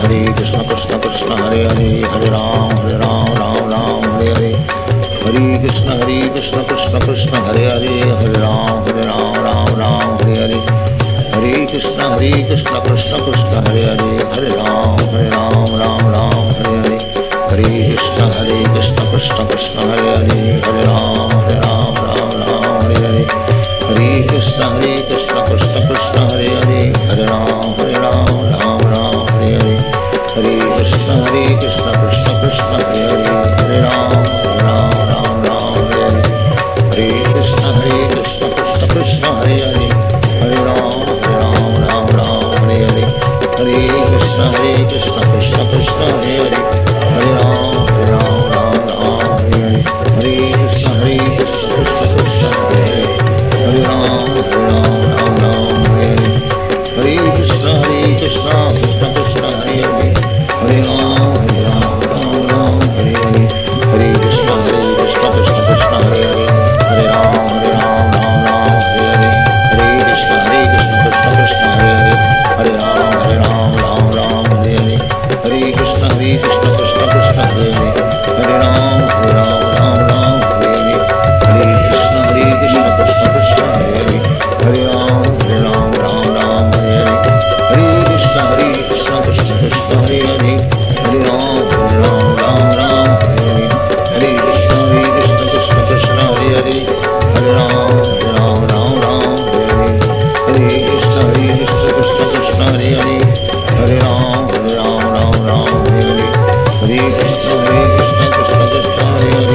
Hare Krishna Krishna Krishna Hare Hare Hare Ram Ram Ram Hare Hare Hare Krishna Krishna Krishna Hare Hare Hare Ram Ram Hare Hare Hare Krishna Krishna Krishna Hare Hare Hare Ram Ram Hare Hare Hare Krishna Krishna Krishna Hare Hare Hare Ram Ram Hare Hare Hare Krishna Krishna Krishna Hare Hare Hare Ram Ram Hare Hare Hare Krishna Krishna Krishna Hare Hare Hare Ram Hare Hare Hare Krishna Krishna Krishna Hare Hare Hare Ram Hare Hare Hare Krishna Krishna Krishna Hare Hare Hare Ram Hare Hare Hare Krishna Krishna Krishna Hare Hare Hare Ram Hare Hare Hare Krishna Krishna Krishna Hare Hare Hare Ram Hare Hare Hare Krishna Krishna Krishna Hare Hare Hare Ram Hare Hare Hare Krishna Krishna Krishna Hare Hare Hare Ram Hare Hare Hare Krishna Krishna Krishna Hare Hare Hare Ram Hare Hare Hare Krishna Krishna Krishna Hare Hare Hare Ram Hare Hare Hare Krishna Krishna Krishna Hare Hare Hare Ram Hare Hare Hare Krishna Krishna Krishna Hare Hare Hare Ram Hare Hare Hare Krishna Krishna Krishna Hare Hare Hare Ram Hare Hare Hare Krishna Krishna Krishna Hare Hare Hare Ram Hare Hare Krishna Krishna Krishna Hare Hare Hare Ram Hare Hare Hare Krishna Krishna Krishna Hare Hare Hare Ram Hare Hare Hare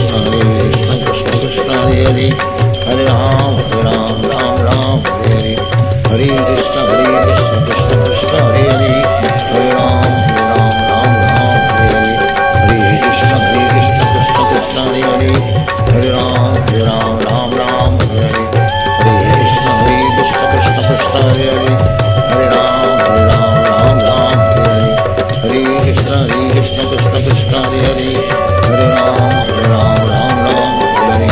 Krishna Krishna Krishna Hare Hare Hare Ram Hare Hare Hare Krishna Krishna Krishna Hare Hare Hare Ram Hare Hare Hare Krishna Krishna Krishna Hare Hare Hare Ram Hare Hare Hare Krishna Krishna Krishna Hare Hare Hare Ram Hare Hare Hare Krishna Krishna Krishna Hare Hare Hare Ram Hare Hare Hare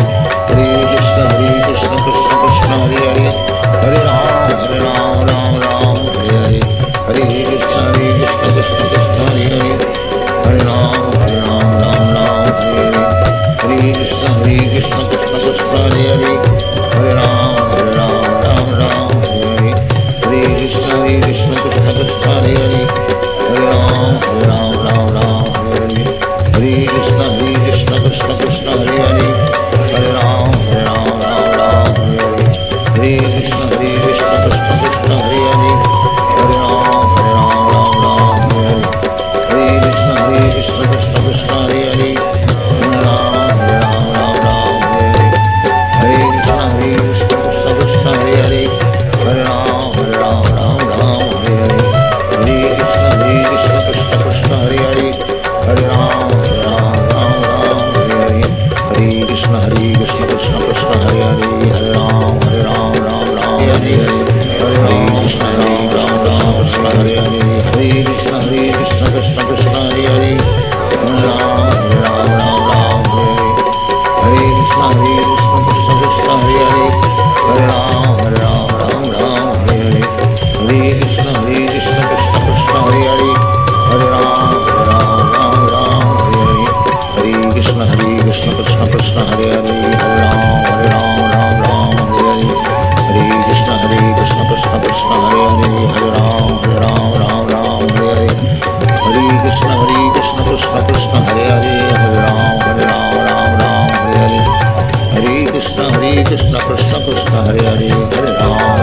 Krishna Krishna Krishna Hare Hare Hare Ram Hare Hare Hare Krishna Krishna Krishna Krishna Hare Hare Hare Ram Hare Hare Hare Krishna Krishna Krishna Hare Hare Hare Ram Hare Hare Hare Krishna Krishna Krishna Krishna Hare Hare Hare Ram Hare Krishna Krishna Krishna Krishna Hare Hare Hare Ram Hare Krishna Krishna Krishna Hare Hare Hare Ram Hare Hare Hare Krishna Krishna Krishna Hare Hare Hare Ram Hare Hare Hare Krishna Krishna Krishna Hare Hare Hare Ram Hare Hare Hare Krishna Krishna Hare Hare Hare Krishna Krishna Krishna Hare Hare Hare Ram Hare Hare Hare Krishna Krishna Krishna Hare Hare Hare Ram Hare Hare Hare Krishna Krishna Krishna Hare Hare Hare Ram Hare Hare Hare Krishna Krishna Krishna Hare Hare Hare Ram Hare Hare Hare Krishna Krishna Krishna Hare Hare Hare Ram Hare Hare Hare Krishna Krishna Krishna Hare Hare Hare Ram Hare Hare Hare Krishna Krishna Krishna Hare Hare Hare Ram Hare Hare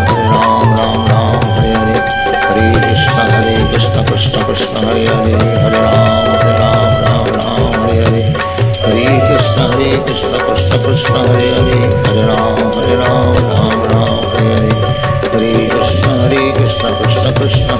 Hare Krishna Krishna Krishna Hare Hare Hare Ram Hare Hare Hare Krishna Krishna Krishna Hare Hare Hare Ram Hare Hare Hare Krishna Krishna Krishna